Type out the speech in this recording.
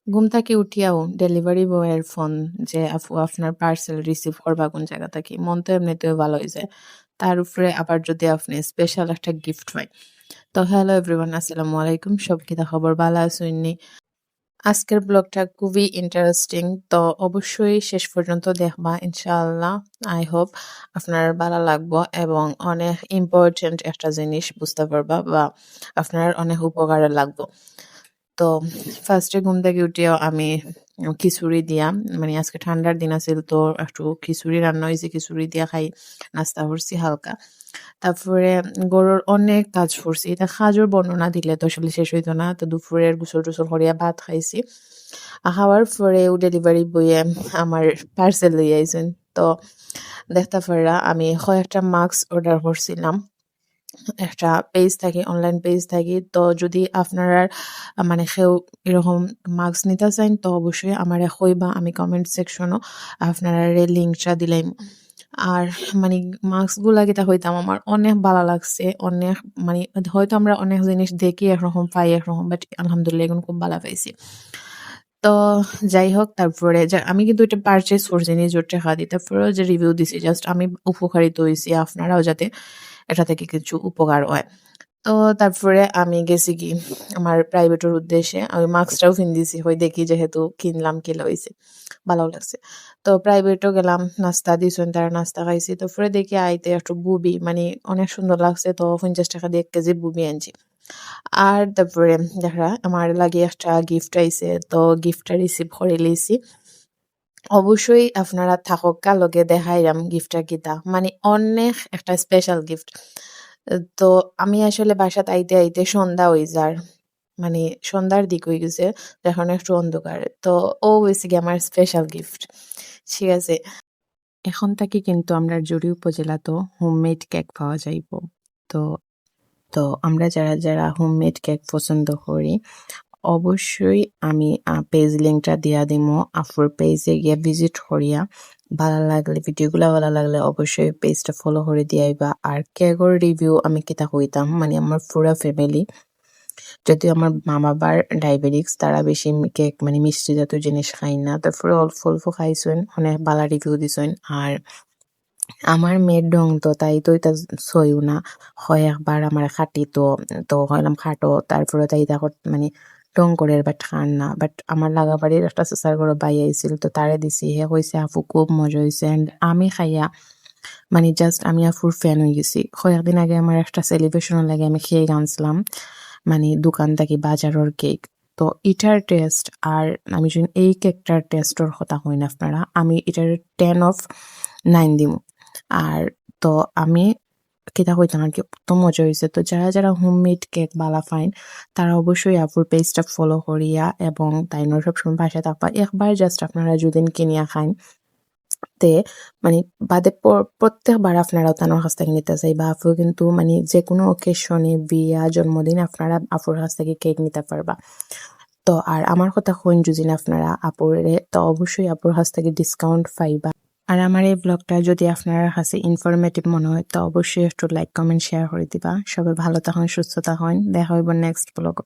ঘুম থেকে উঠিয়াও ডেলিভারি বয়ের ফোন যে আপু আপনার পার্সেল রিসিভ করবা কোন জায়গা থেকে মন তো এমনিতেও ভালো হয়ে যায়। তার উপরে আবার যদি আপনি স্পেশাল একটা গিফট পাই। তো হ্যালো এভরিওয়ান, আসসালামু আলাইকুম। সব কিতা খবর, ভালো আছেননি? আজকের ব্লগটা খুবই ইন্টারেস্টিং, তো অবশ্যই শেষ পর্যন্ত দেখবা ইনশাআল্লাহ। আই হোপ আপনার ভালো লাগবো এবং অনেক ইম্পর্টেন্ট একটা জিনিস বুঝতে পারবা বা আপনার অনেক উপকারে লাগবো। তো ফার্স্টে ঘুম থেকে উঠিয়া আমি খিচুড়ি দিয়া, মানে আজকে ঠান্ডার দিন আছিল তো একটু খিচুড়ি রান্না হয়েছে, খিচুড়ি দিয়া খাই নাস্তা করছি হালকা। তারপরে গরুর অনেক কাজ করছি, এটা কাজের বর্ণনা দিলে তো আসলে শেষ হইতো না। তো দুপুরের গোসল টোসল করিয়া ভাত খাইছি। খাওয়ার পরেও ডেলিভারি বয়ে আমার পার্সেল লইয়া আইছেন। তো দেখতে পারা আমি কয়েকটা মাস্ক অর্ডার করছিলাম একটা পেজ থাকি, অনলাইন পেজ থাকি। তো যদি আপনারা মানে কেউ এরকম মাস্ক নিতে চান তো অবশ্যই আমারে কইবা, আমি কমেন্ট সেকশনও আপনারা লিঙ্কটা দিলাম। আর মানে মাস্কগুলা যেটা হইতাম আমার অনেক ভালো লাগছে, অনেক মানে হয়তো আমরা অনেক জিনিস দেখি একরকম পাই একরকম, বাট আলহামদুলিল্লাহ এখন খুব ভালো পাইছি। তো যাই হোক, তারপরে আমি কিন্তু এটা পারচেজ করছি নিজের টাকা দিয়ে, তারপরেও যে রিভিউ দিছি জাস্ট আমি উপকারিত হয়েছি, আপনারাও যাতে এটা থেকে কিছু উপকার হয়। তো তারপরে আমি গেছি কি আমার প্রাইভেটের উদ্দেশ্যে, আমি মাস্কটাও দিছি হই দেখি যেহেতু কিনলাম কি লইছে ভালো লাগছে। তো প্রাইভেটও গেলাম, নাস্তা দিছেন, তারা নাস্তা খাইছি। তারপরে দেখি আইতে একটু বুবি মানে অনেক সুন্দর লাগছে, তো 50 টাকা দিয়ে 1 কেজি বুবি আনছি। আর তারপরে দেখা আমার লাগে একটা গিফট আইছে, তো গিফটটা রিসিভ করে লিছি। অবশ্যই আপনারা থাকা লগে দেখাইলাম গিফটটা কিতা, মানে অনেক একটা স্পেশাল গিফট। তো আমি আসলে বাসাত আইতে আইতে সন্ধ্যা হয়ে যার, মানে সন্ধ্যার দিক হয়ে গেছে, এখন একটু অন্ধকার। তো ও হয়েছে কি আমার স্পেশাল গিফট। ঠিক আছে, এখন থেকে কিন্তু আমরা জুড়ি উপজেলা তো হোমমেড কেক পাওয়া যাইব। তো তো আমরা যারা যারা হোমমেড কেক পছন্দ করি অবশ্যই আমি পেজ লিঙ্কটা দিয়া দিমো, আফুর পেজে গিয়ে ভিজিট করিয়া ভালো লাগলে ভিডিওগুলো ভালো লাগলে অবশ্যই পেজটা ফলো করে দিয়াইবা। আর কেকের রিভিউ আমি কিতা কইতাম, মানে আমার পুরা ফ্যামিলি, যদিও আমার মা বাবার ডায়াবেটিক্স, তারা বেশি কেক মানে মিষ্টি জাতীয় জিনিস খাই না, তারপরে অল্প অল্প খাইছেন, অনেক ভালো রিভিউ দিছেন। আর আমার মেয়ের ডং তো তাই তো এটা সইও না হয়, একবার আমার খাটি তো তো হইলাম খাটো, তারপরে তাই দেখো মানে টং করে বাট খান না। বাট আমার লাগাবাড়ির একটা সুসার করে বাই আইছিল, তো তারে দিছি, হে কইছে আপু খুব মজা হয়েছে। অ্যান্ড আমি খাইয়া মানে জাস্ট আমি আফুর ফ্যান হয়ে গেছি। কয়েকদিন আগে আমার একটা সেলিব্রেশনের লাগে আমি খেয়ে আনছিলাম, মানে দোকান থেকে বাজারের কেক। তো এটার টেস্ট আর আমি যদি এই কেকটার টেস্টর কথা কই না আপনারা, আমি এটার 10/9 দিব। আর তো আমি কিতা কইতাম আর কি, তো মজা হয়েছে। তো যারা যারা হোমমেড কেক বালা ফাইন তারা অবশ্যই আপুর পেজটা ফলো করিয়া এবং তাই নয় সবসময় পাশে থাকবা। একবার জাস্ট আপনারা যদি কিনিয়া খান তে মানে বাদে প্রত্যেকবার আপনারা তানোর কাছ থেকে নিতে চাই, বা আপু কিন্তু মানে যে কোনো অকেশনে বিয়া জন্মদিন আপনারা আপুর কাছ থেকে কেক নিতে পারবা। তো আর আমার কথা কইন যদি আপনারা আপুরে, তো অবশ্যই আপুর কাছ থেকে ডিসকাউন্ট পাইবা। আর আমার এই ব্লগটা যদি আপনার কাছে ইনফরমেটিভ মনে হয় তো অবশ্যই একটু লাইক কমেন্ট শেয়ার করে দিবা। সবাই ভালো থাকুন, সুস্থ থাকুন, দেখা হইব নেক্সট ব্লগ।